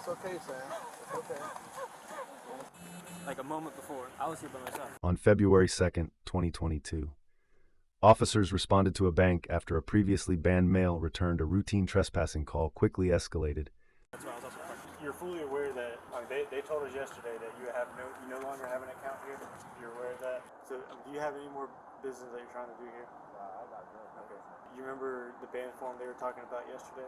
okay, Sam. It's okay. Like a moment before, I was here by myself. On February 2nd, 2022, officers responded to a bank after a previously banned male returned a routine trespassing call quickly escalated. That's why I was also parking. You're fully aware that they told us yesterday that you no longer have an account here. You're aware of that. So do you have any more business that you're trying to do here? I got good. Okay. You remember the ban form they were talking about yesterday?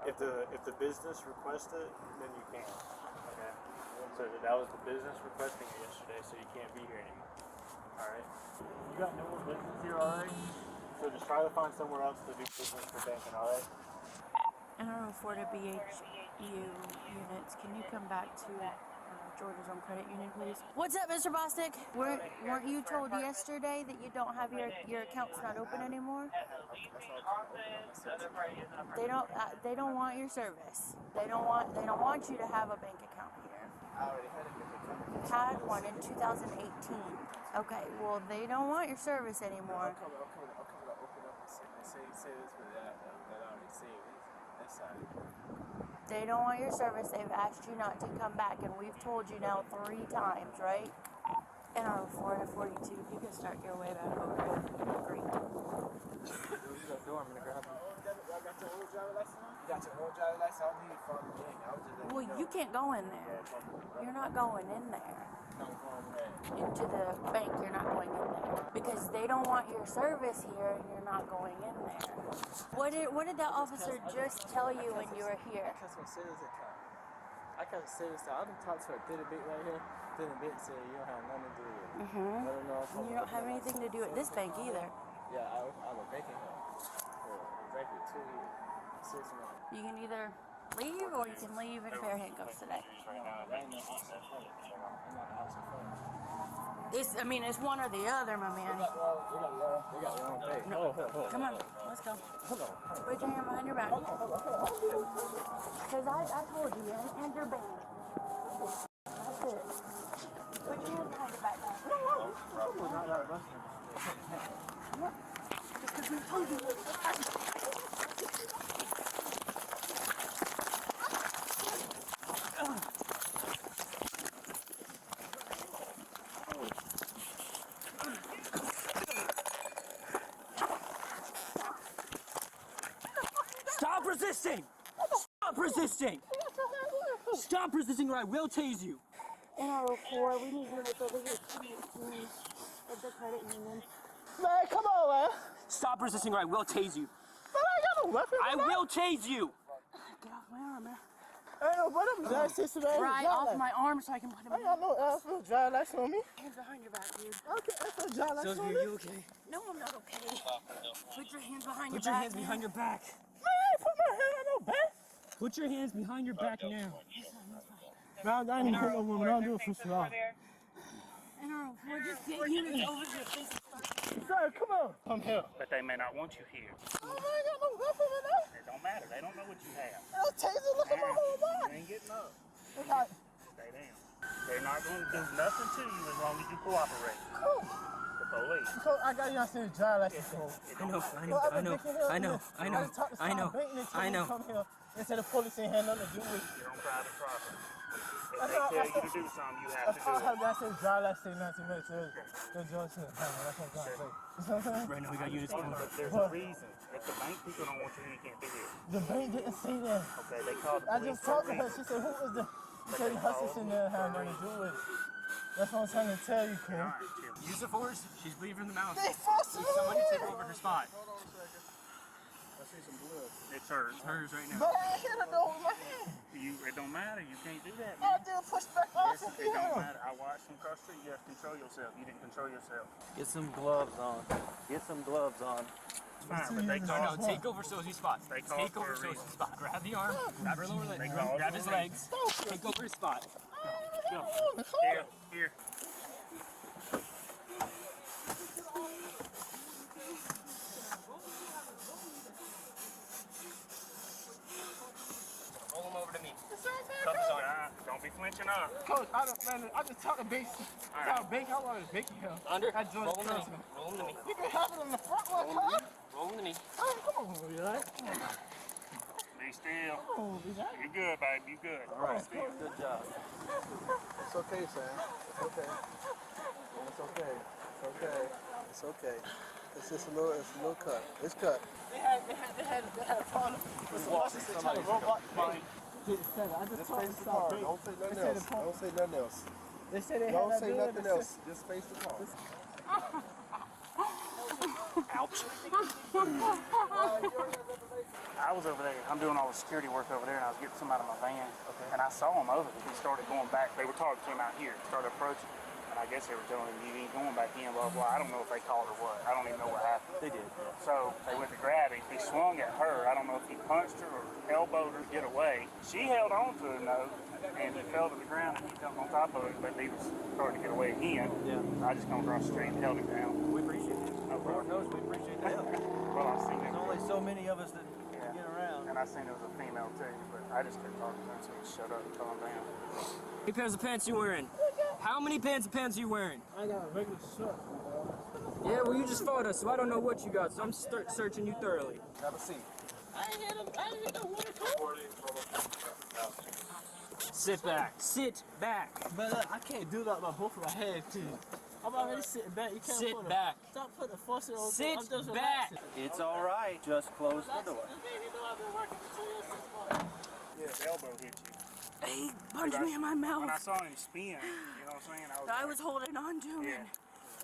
Yeah. If the business requests it, then you can. Okay. So that was the business requesting it yesterday, so you can't be here anymore. All right. You got no more business here, all right? So just try to find somewhere else to do business for banking, all right? I don't know, for the BHU units, can you come back to Georgia's Home Credit Union, please? What's up, Mr. Bostic? Weren't you told yesterday that you don't have your account's not open anymore? They don't want your service. They don't want you to have a bank account here. I already had a bank account. Had one in 2018. Okay, well they don't want your service anymore. I'll come and open up and say this for that I already saved. That's side. They don't want your service. They've asked you not to come back, and we've told you now 3 times, right? And on 4 to 42, you can start your way back over. Great. I'm gonna grab them. I got your old driver license on? You got your old driver license? I don't need it from the gang. I was just Well, you can't go in there. You're not going in there. I'm going there. Into the bank, you're not going in there. Because they don't want your service here, and you're not going in there. What did that officer just tell you when you were here? I got some savings account. I got a savings account. I done talked to her, did a bit right here. Did a bit, said you don't have nothing to do with it. Mm-hmm. I don't know if You don't have anything to do at this bank either. Yeah, I was banking her for exactly 2 years, 6 months. You can either leave or you can leave in fair handcuffs today. It's one or the other, my man. We got the wrong pay. No. Come on, let's go. Hold on. Put your hand behind your back. Because I told you, and your band. That's it. Put your hand behind your back now. What? Just because we told you. Stop resisting! Stop resisting! Stop resisting or I will tase you! NR04, we need units over here at the credit union. Man, come on, man. Stop resisting or I will tase you! Man, I ain't got no weapon. I will tase you! Get off my arm, man. I ain't no weapon. Right off my arm so I can put him I ain't got no driver license on me. hands behind your back, dude. Okay, that's no driver license on me. you okay? No, I'm not okay. Put your hands behind Put your your back. hands behind your back. Man, I ain't put my hand on no back. Put your hands behind your back now. Man, I ain't even put no woman. I don't do it for sure. NR04, just get units over here. Sir, come on. Come here. But they may not want you here. Man, I ain't got no weapon in there. It don't matter. They don't know what you have. I'll taser. Look at my whole You body. ain't getting up. Look at Stay down. They're not going to do nothing to you as long as you cooperate. cool. The police. So I got you. I said driver license. I know. Come here. They said the police ain't had nothing to do with it. You're on private property. If That's they all- tell you to do something, you have That's to all do I it. have. I said driver license, not to make sure the judge said, that's what I'm trying to say. You know what I'm saying? Right now we got units coming. But there's a reason. If the bank people don't want you here, you can't be here. The bank didn't say that. Okay, they called the I police just for a talked to her. reason. She said, who is the... She said, her sister didn't have nothing to do with it. That's what I'm trying to tell you, kid. All right, chill. Use the force. She's bleeding from the mouth. They fussing Need somebody to take over her spot. I see some blood. It's hers. It's hers right now. But I ain't hit her though with my hand. It don't matter. You can't do that, I man. did push back off and It hit don't her. matter. I watched them cross the street. You have to control yourself. You didn't control yourself. Get some gloves on. Get some gloves on. Fine, but they No, called. take over Sosie's spot. They called Take for over a Sosie's reason. spot. Grab the arm. Grab her lower leg. They called Grab for his a legs. Take over his spot. Go. Here. Roll him over to me. Cuffs on. Don't be flinching up. Coach, I just talked to Bank. I wanted to Bank here. Under. I joined Roll the him to me. person. Roll him to me. You can have it in the front one, huh? Roll him to me. Oh, come on, you right? Man, Be still. Oh, be that. You're good, baby. You good. All right. Be still. Good job. It's okay, Sam. It's okay. It's okay. It's okay. It's okay. It's just a little cut. It's cut. They had a problem with somebody robot mine. I just face the car. Don't say nothing else. Don't say nothing else. They said they don't say nothing else. Just face the car. Ouch. I was over there. I'm doing all the security work over there, and I was getting some out of my van. Okay. And I saw him over there. He started going back. They were talking to him out here. Started approaching. And I guess they were telling him, you ain't going back in, blah, blah. I don't know if they called or what. I don't even know what happened. They did. Yeah. So they went to grab him. He swung at her. I don't know if he punched her or elbowed her to get away. She held on to him, though, and he fell to the ground, and he jumped on top of it, but he was starting to get away again. Yeah. I just come across the street and held him down. We appreciate it. No Lord knows we appreciate the help. Well, I seen it. There's only so many of us that get around. And I seen it was a female, too, but I just kept talking to him, so he shut up and calm down. How many pairs of pants you wearing? How many pairs of pants are you wearing? I got a regular shirt. Yeah, well, you just fought us, so I don't know what you got, so I'm searching you thoroughly. Have a seat. I ain't hit him. Sit back. Sit back. But look, I can't do that by both of my hands, too. I'm already sitting back. You can't Sit back. Stop putting the force on. Sit back. It's all right. Just close the door. Yeah, his elbow hit you. He punched me in my mouth. When I saw him spin, you know what I'm saying? I was holding on to him. Yeah.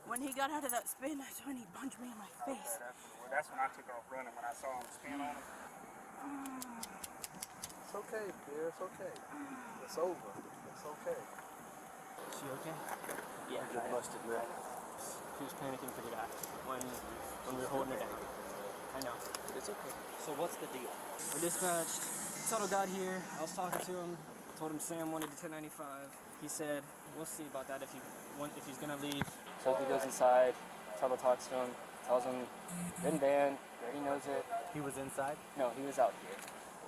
When he got out of that spin, that's when he punched me in my face. That's when I took off running, when I saw him spin on him. It's okay, dear. It's okay. It's over. It's okay. She okay? Yeah, Just busted, right? she was panicking pretty bad when we were holding her down. I know. It's okay. So what's the deal? We're dispatched. Tuttle got here. I was talking to him. Told him Sam wanted the 1095. He said, we'll see about that if he's gonna leave. So he goes inside. Tuttle talks to him. Tells him, been banned. He knows it. He was inside? No, he was out here.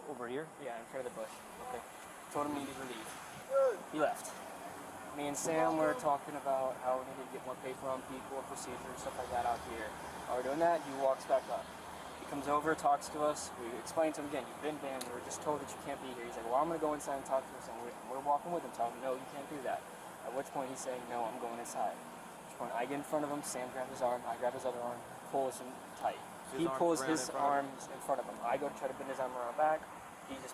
Over here? Yeah, in front of the bush. Okay. Told him he needed to leave. He left. Me and Sam were talking about how we need to get more paper on people and procedures and stuff like that out here. While we're doing that, he walks back up. He comes over, talks to us. We explain to him again, you've been banned. We were just told that you can't be here. He's like, well, I'm going to go inside and talk to us. And we're walking with him, telling him, no, you can't do that. At which point he's saying, no, I'm going inside. At which point I get in front of him, Sam grabs his arm, I grab his other arm, pulls him tight. He pulls his arms in front of him. I go to try to bend his arm around back. He just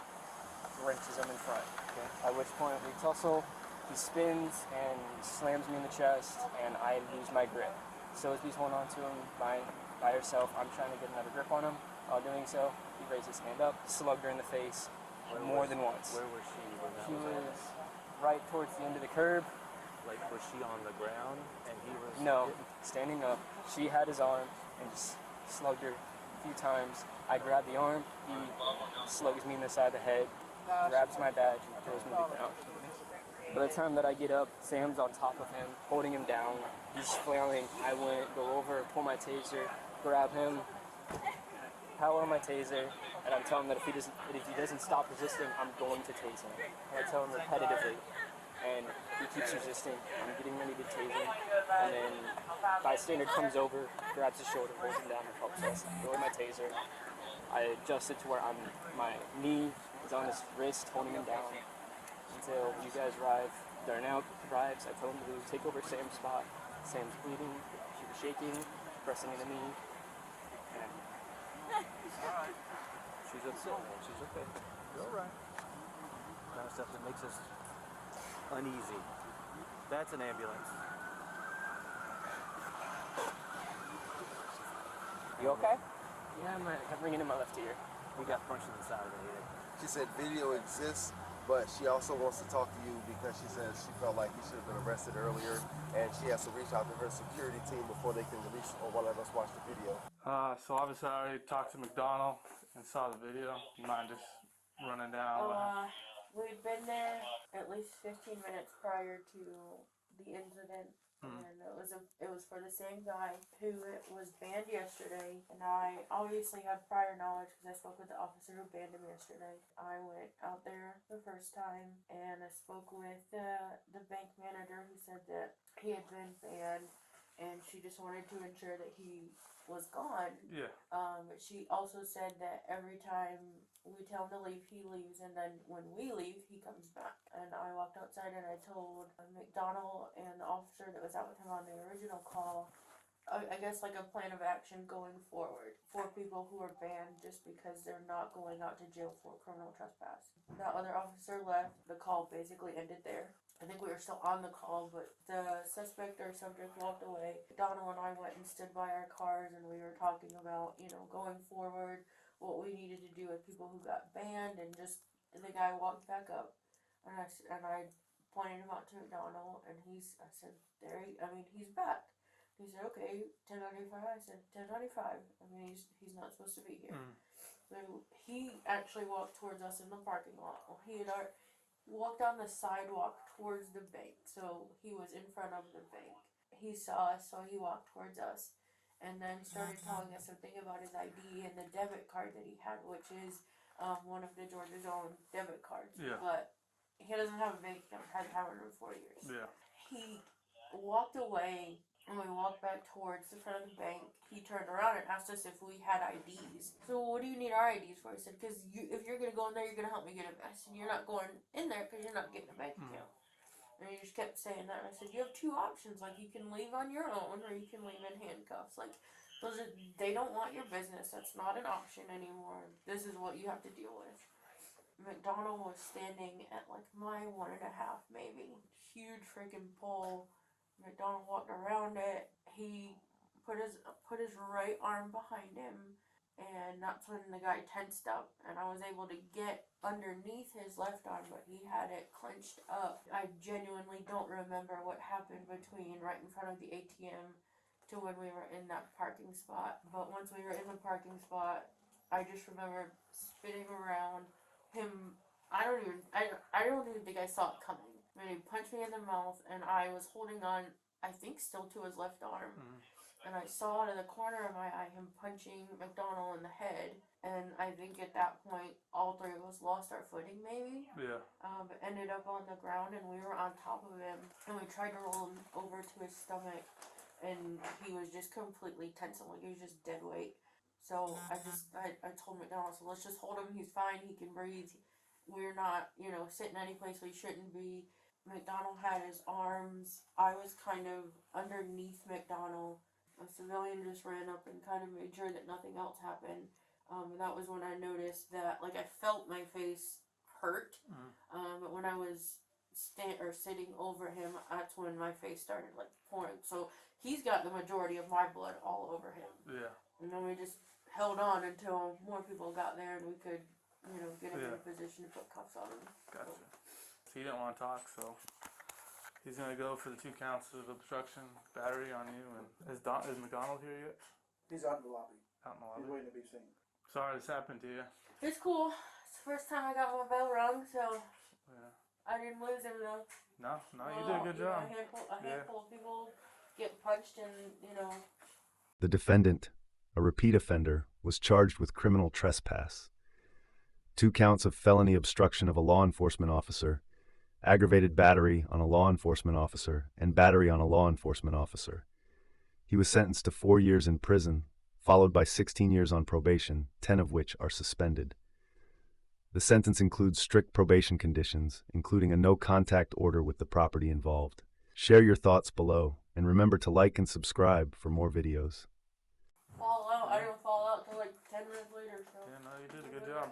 wrenches him in front. Okay. At which point we tussle. He spins and slams me in the chest, and I lose my grip. So as he's holding on to him by herself, I'm trying to get another grip on him. While doing so, he raised his hand up, slugged her in the face more than once. Where was she when that She was was right towards the end of the curb. Like, was she on the ground and he was... No, standing up. She had his arm and just slugged her a few times. I grabbed the arm, he slugs me in the side of the head, grabs my badge, and throws me to the ground. By the time that I get up, Sam's on top of him, holding him down. He's flailing. I go over, pull my taser, grab him, power on my taser, and I'm telling him that if he doesn't stop resisting, I'm going to tase him. And I tell him repetitively, and he keeps resisting. I'm getting ready to tase him, and then bystander comes over, grabs his shoulder, holds him down, and helps us. I throw my taser. I adjust it to where my knee is on his wrist, holding him down. Until you guys arrive. Darnell arrives. I told him to take over Sam's spot. Sam's bleeding. She was shaking, pressing into me. And Alright. She's upset. She's okay. You're alright. Kind of stuff that makes us uneasy. That's an ambulance. you okay? Yeah, I'm ringing in my left ear. We got punched in the side of the head. She said video exists, but she also wants to talk to you because she says she felt like he should have been arrested earlier, and she has to reach out to her security team before they can release or one of us watch the video. So obviously I already talked to McDonald and saw the video. You mind just running down? We'd been there at least 15 minutes prior to the incident. And it was for the same guy who was banned yesterday, and I obviously had prior knowledge because I spoke with the officer who banned him yesterday. I went out there the first time, and I spoke with the bank manager who said that he had been banned, and she just wanted to ensure that he was gone. Yeah. But she also said that every time we tell him to leave, he leaves, and then when we leave, he comes back. And I walked outside and I told McDonald and the officer that was out with him on the original call, I guess like a plan of action going forward for people who are banned just because they're not going out to jail for criminal trespass. That other officer left, the call basically ended there. I think we were still on the call, but the suspect or subject walked away. Donald and I went and stood by our cars and we were talking about, going forward, what we needed to do with people who got banned, and the guy walked back up and I pointed him out to McDonald, and I said, he's back. He said, okay, 1095. I said, 1095. He's not supposed to be here. So he actually walked towards us in the parking lot. Well, he had walked on the sidewalk towards the bank, so he was in front of the bank. He saw us, so he walked towards us, and then started telling us something about his ID and the debit card that he had, which is one of the Georgia's own debit cards. Yeah. But he doesn't have a bank account, hasn't had one in 4 years. Yeah. He walked away, and we walked back towards the front of the bank. He turned around and asked us if we had IDs. So what do you need our IDs for? I said, because if you're going to go in there, you're going to help me get a mess. And you're not going in there because you're not getting a bank account. And he just kept saying that. And I said, you have two options. Like, you can leave on your own, or you can leave in handcuffs. Like, they don't want your business. That's not an option anymore. This is what you have to deal with. McDonald was standing at, like, my 1.5, maybe. Huge freaking pole. McDonald walked around it. He put his right arm behind him, and that's when the guy tensed up, and I was able to get underneath his left arm, but he had it clenched up. I genuinely don't remember what happened between right in front of the ATM to when we were in that parking spot. But once we were in the parking spot, I just remember spinning around him. I don't even think I saw it coming. I mean, he punched me in the mouth, and I was holding on, I think, still to his left arm. And I saw out of the corner of my eye him punching McDonald in the head. And I think at that point, all three of us lost our footing, maybe. Yeah. But ended up on the ground, and we were on top of him. And we tried to roll him over to his stomach, and he was just completely tense, like he was just dead weight. So I told McDonald, so let's just hold him. He's fine. He can breathe. We're not, sitting any place we shouldn't be. McDonald had his arms. I was kind of underneath McDonald. A civilian just ran up and kind of made sure that nothing else happened. And that was when I noticed that, like, I felt my face hurt. But when I was sitting over him, that's when my face started, like, pouring. So he's got the majority of my blood all over him. Yeah. And then we just held on until more people got there and we could, get him in a position to put cuffs on him. Gotcha. So he didn't want to talk, so he's gonna go for the 2 counts of obstruction, battery on you. And is McDonald here yet? He's out in the lobby. Out in the He's lobby. waiting to be seen. Sorry this happened to you. It's cool. It's the first time I got my bell rung, so Yeah. I didn't lose him though. No, you did a good job. A handful of people get punched, and The defendant, a repeat offender, was charged with criminal trespass. 2 counts of felony obstruction of a law enforcement officer, aggravated battery on a law enforcement officer, and battery on a law enforcement officer. He was sentenced to 4 years in prison, followed by 16 years on probation, 10 of which are suspended. The sentence includes strict probation conditions, including a no-contact order with the property involved. Share your thoughts below, and remember to like and subscribe for more videos. fall out. I didn't fall out till like 10 minutes later. So. Yeah, no, you did a good job.